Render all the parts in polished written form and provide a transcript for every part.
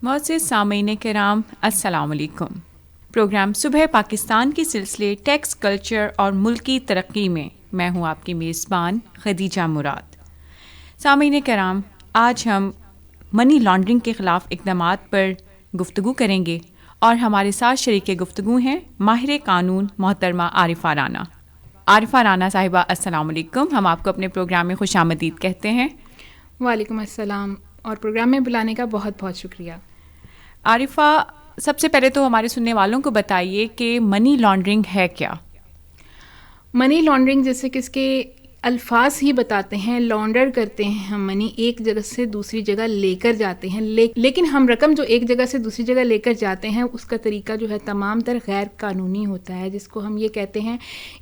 معزز سامعین کرام السلام علیکم. پروگرام صبح پاکستان کے سلسلے ٹیکس کلچر اور ملکی ترقی میں ہوں آپ کی میزبان خدیجہ مراد. سامعین کرام، آج ہم منی لانڈرنگ کے خلاف اقدامات پر گفتگو کریں گے اور ہمارے ساتھ شریک گفتگو ہیں ماہر قانون محترمہ عارفہ رانا. عارفہ رانا صاحبہ السلام علیکم. ہم آپ کو اپنے پروگرام میں خوش آمدید کہتے ہیں. وعلیکم السلام، اور پروگرام میں بلانے کا بہت بہت شکریہ. عارفہ، سب سے پہلے تو ہمارے سننے والوں کو بتائیے کہ منی لانڈرنگ ہے کیا؟ منی لانڈرنگ جیسے کہ اس کے الفاظ ہی بتاتے ہیں، لانڈر کرتے ہیں ہم منی، ایک جگہ سے دوسری جگہ لے کر جاتے ہیں. لیکن ہم رقم جو ایک جگہ سے دوسری جگہ لے کر جاتے ہیں اس کا طریقہ جو ہے تمام تر غیر قانونی ہوتا ہے، جس کو ہم یہ کہتے ہیں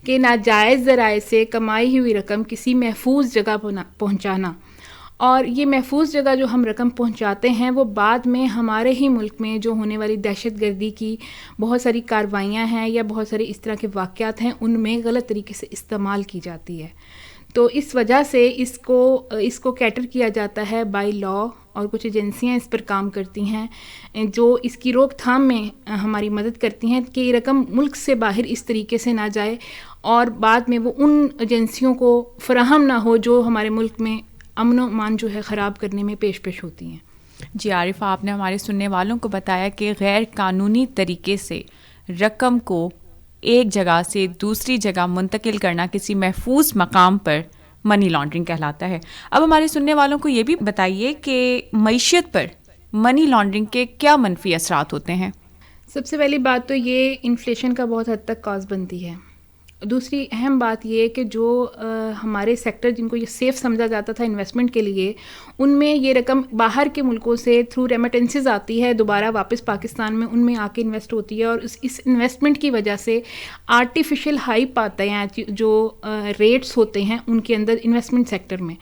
کہ ناجائز ذرائع سے کمائی ہوئی رقم کسی محفوظ جگہ پہنچانا. اور یہ محفوظ جگہ جو ہم رقم پہنچاتے ہیں وہ بعد میں ہمارے ہی ملک میں جو ہونے والی دہشت گردی کی بہت ساری کارروائیاں ہیں یا بہت سارے اس طرح کے واقعات ہیں ان میں غلط طریقے سے استعمال کی جاتی ہے. تو اس وجہ سے اس کو کیٹر کیا جاتا ہے بائی لا، اور کچھ ایجنسیاں اس پر کام کرتی ہیں جو اس کی روک تھام میں ہماری مدد کرتی ہیں کہ یہ رقم ملک سے باہر اس طریقے سے نہ جائے اور بعد میں وہ ان ایجنسیوں کو فراہم نہ ہو جو ہمارے ملک میں امن و امان جو ہے خراب کرنے میں پیش ہوتی ہیں. جی عارفہ، آپ نے ہمارے سننے والوں کو بتایا کہ غیر قانونی طریقے سے رقم کو ایک جگہ سے دوسری جگہ منتقل کرنا کسی محفوظ مقام پر منی لانڈرنگ کہلاتا ہے. اب ہمارے سننے والوں کو یہ بھی بتائیے کہ معیشت پر منی لانڈرنگ کے کیا منفی اثرات ہوتے ہیں؟ سب سے پہلی بات تو یہ انفلیشن کا بہت حد تک کاز بنتی ہے. دوسری اہم بات یہ کہ جو ہمارے سیکٹر جن کو یہ سیف سمجھا جاتا تھا انویسٹمنٹ کے لیے، ان میں یہ رقم باہر کے ملکوں سے تھرو ریمیٹنسز آتی ہے، دوبارہ واپس پاکستان میں ان میں آ کے انویسٹ ہوتی ہے، اور اس انویسٹمنٹ کی وجہ سے آرٹیفیشل ہائپ آتے ہیں جو ریٹس ہوتے ہیں ان کے اندر انویسٹمنٹ سیکٹر میں.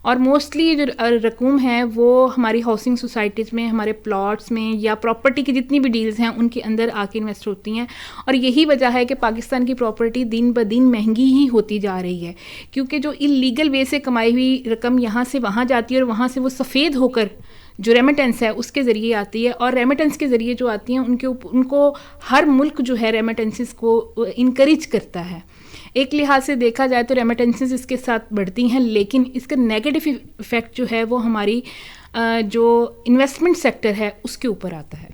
اور موسٹلی جو رقوم ہیں وہ ہماری ہاؤسنگ سوسائٹیز میں، ہمارے پلاٹس میں یا پراپرٹی کی جتنی بھی ڈیلز ہیں ان کے اندر آ کے انویسٹ ہوتی ہیں. اور یہی وجہ ہے کہ پاکستان کی پراپرٹی دن بدن مہنگی ہی ہوتی جا رہی ہے، کیونکہ جو انلیگل وے سے کمائی ہوئی رقم یہاں سے وہاں جاتی ہے اور وہاں سے وہ سفید ہو کر جو ریمیٹنس ہے اس کے ذریعے آتی ہے. اور ریمیٹنس کے ذریعے جو آتی ہیں ان کو ہر ملک جو ہے ریمیٹنسز کو انکریج کرتا ہے. ایک لحاظ سے دیکھا جائے تو ریمیٹنسز اس کے ساتھ بڑھتی ہیں، لیکن اس کا نیگیٹو ایفیکٹ جو ہے وہ ہماری جو انویسٹمنٹ سیکٹر ہے اس کے اوپر آتا ہے.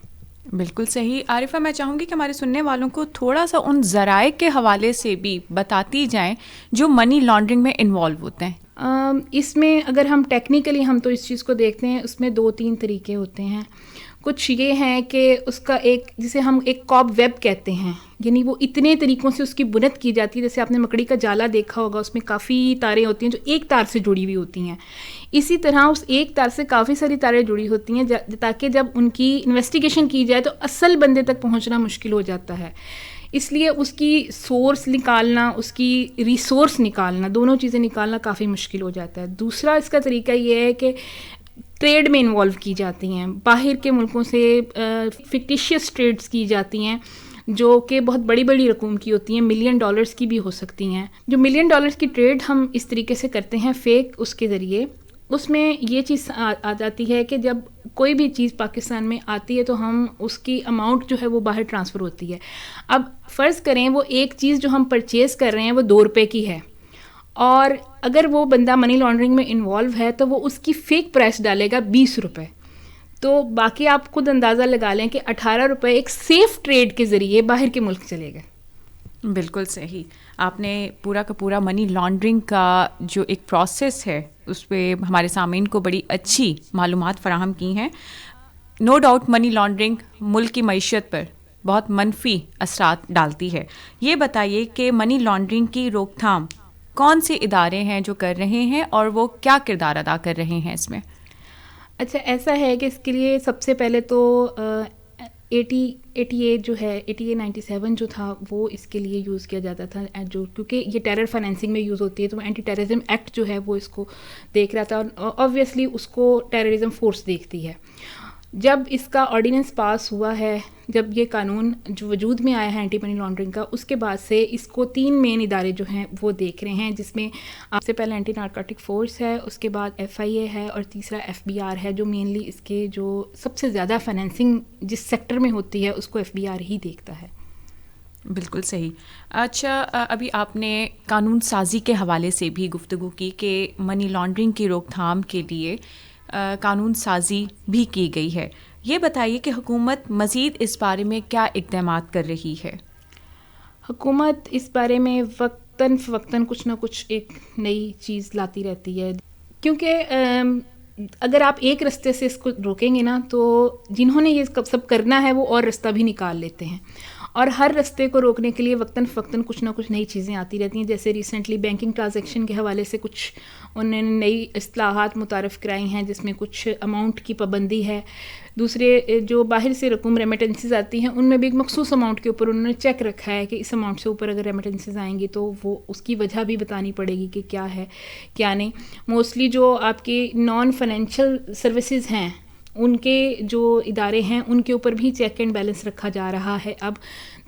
بالکل صحیح. عارفہ، میں چاہوں گی کہ ہمارے سننے والوں کو تھوڑا سا ان ذرائع کے حوالے سے بھی بتاتی جائیں جو منی لانڈرنگ میں انوالو ہوتے ہیں. اس میں اگر ہم ٹیکنیکلی ہم تو اس چیز کو دیکھتے ہیں، اس میں 2-3 طریقے ہوتے ہیں. کچھ یہ ہیں کہ اس کا جسے ہم ایک کاب ویب کہتے ہیں، یعنی وہ اتنے طریقوں سے اس کی بنت کی جاتی ہے. جیسے آپ نے مکڑی کا جالا دیکھا ہوگا، اس میں کافی تاریں ہوتی ہیں جو ایک تار سے جڑی ہوئی ہوتی ہیں. اسی طرح اس ایک تار سے کافی ساری تاریں جڑی ہوتی ہیں تاکہ جب ان کی انویسٹیگیشن کی جائے تو اصل بندے تک پہنچنا مشکل ہو جاتا ہے. اس لیے اس کی سورس نکالنا، اس کی ریسورس نکالنا، دونوں چیزیں نکالنا کافی مشکل ہو جاتا ہے. دوسرا اس کا طریقہ یہ ہے کہ ٹریڈ میں انوالو کی جاتی ہیں، باہر کے ملکوں سے فکٹیشیس ٹریڈز کی جاتی ہیں جو کہ بہت بڑی بڑی رقوم کی ہوتی ہیں، $1 ملین کی بھی ہو سکتی ہیں. جو $1 ملین کی ٹریڈ ہم اس طریقے سے کرتے ہیں فیک اس کے ذریعے، اس میں یہ چیز آ جاتی ہے کہ جب کوئی بھی چیز پاکستان میں آتی ہے تو ہم اس کی اماؤنٹ جو ہے وہ باہر ٹرانسفر ہوتی ہے. اب فرض کریں وہ ایک چیز جو ہم پرچیز کر رہے ہیں وہ $2 کی ہے، اور اگر وہ بندہ منی لانڈرنگ میں انوالو ہے تو وہ اس کی فیک پرائس ڈالے گا $20. تو باقی آپ خود اندازہ لگا لیں کہ $18 ایک سیف ٹریڈ کے ذریعے باہر کے ملک چلے گئے. بالکل صحیح. آپ نے پورا کا پورا منی لانڈرنگ کا جو ایک پروسیس ہے اس پہ ہمارے سامعین کو بڑی اچھی معلومات فراہم کی ہیں. نو ڈاؤٹ منی لانڈرنگ ملک کی معیشت پر بہت منفی اثرات ڈالتی ہے. یہ بتائیے کہ منی لانڈرنگ کی روک تھام کون سے ادارے ہیں جو کر رہے ہیں اور وہ کیا کردار ادا کر رہے ہیں اس میں؟ اچھا، ایسا ہے کہ اس کے لیے سب سے پہلے تو 88 جو ہے 97 جو تھا وہ اس کے لیے یوز کیا جاتا تھا، جو کیونکہ یہ ٹیرر فائنینسنگ میں یوز ہوتی ہے تو اینٹی ٹیررزم ایکٹ جو ہے وہ اس کو دیکھ رہا تھا، اور آبویسلی اس کو ٹیررزم فورس دیکھتی ہے. جب اس کا آرڈیننس پاس ہوا ہے، جب یہ قانون جو وجود میں آیا ہے اینٹی منی لانڈرنگ کا، اس کے بعد سے اس کو 3 مین ادارے جو ہیں وہ دیکھ رہے ہیں، جس میں آپ سے پہلے اینٹی نارکوٹک فورس ہے، اس کے بعد FIA ہے، اور تیسرا FBI ہے، جو مینلی اس کے جو سب سے زیادہ فائنینسنگ جس سیکٹر میں ہوتی ہے اس کو FBI ہی دیکھتا ہے۔ بالکل صحیح۔ اچھا، ابھی آپ نے قانون سازی کے حوالے سے بھی گفتگو کی کہ منی لانڈرنگ کی روک تھام کے لیے قانون سازی بھی کی گئی ہے۔ یہ بتائیے کہ حکومت مزید اس بارے میں کیا اقدامات کر رہی ہے؟ حکومت اس بارے میں وقتاً فوقتاً کچھ نہ کچھ ایک نئی چیز لاتی رہتی ہے، کیونکہ اگر آپ ایک رستے سے اس کو روکیں گے نا تو جنہوں نے یہ سب کرنا ہے وہ اور رستہ بھی نکال لیتے ہیں، اور ہر رستے کو روکنے کے لیے وقتاً فوقتاً کچھ نہ کچھ نئی چیزیں آتی رہتی ہیں۔ جیسے ریسنٹلی بینکنگ ٹرانزیکشن کے حوالے سے کچھ انہوں نے نئی اصلاحات متعارف کرائی ہیں، جس میں کچھ اماؤنٹ کی پابندی ہے۔ دوسرے جو باہر سے رقم ریمیٹنسز آتی ہیں ان میں بھی ایک مخصوص اماؤنٹ کے اوپر انہوں نے چیک رکھا ہے کہ اس اماؤنٹ سے اوپر اگر ریمیٹنسز آئیں گی تو وہ اس کی وجہ بھی بتانی پڑے گی کہ کیا ہے کیا نہیں۔ موسٹلی جو آپ کی نان فائنینشیل سروسز ہیں ان کے جو ادارے ہیں ان کے اوپر بھی چیک اینڈ بیلنس رکھا جا رہا ہے اب،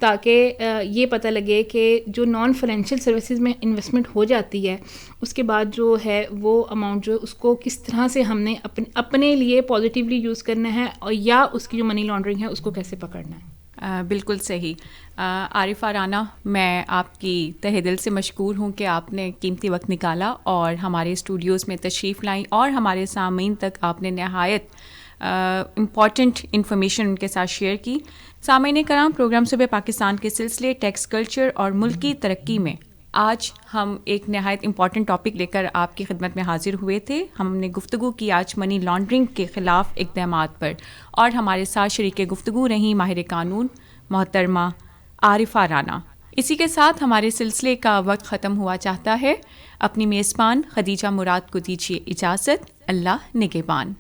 تاکہ یہ پتہ لگے کہ جو نان فائنینشیل سروسز میں انویسٹمنٹ ہو جاتی ہے اس کے بعد جو ہے وہ اماؤنٹ جو اس کو کس طرح سے ہم نے اپنے لیے پازیٹیولی یوز کرنا ہے، اور یا اس کی جو منی لانڈرنگ ہے اس کو کیسے پکڑنا ہے۔ بالکل صحیح۔ عارفہ رانا، میں آپ کی تہہ دل سے مشکور ہوں کہ آپ نے قیمتی وقت نکالا اور ہمارے اسٹوڈیوز میں تشریف لائیں اور ہمارے سامعین تک آپ نے نہایت امپورٹنٹ انفارمیشن ان کے ساتھ شیئر کی۔ سامعین کرام، پروگرام صبح پاکستان کے سلسلے ٹیکس کلچر اور ملکی ترقی میں آج ہم ایک نہایت امپورٹنٹ ٹاپک لے کر آپ کی خدمت میں حاضر ہوئے تھے۔ ہم نے گفتگو کی آج منی لانڈرنگ کے خلاف اقدامات پر، اور ہمارے ساتھ شریک گفتگو رہیں ماہر قانون محترمہ عارفہ رانا۔ اسی کے ساتھ ہمارے سلسلے کا وقت ختم ہوا چاہتا ہے۔ اپنی میزبان خدیجہ مراد کو دیجیے اجازت۔ اللہ نگہبان۔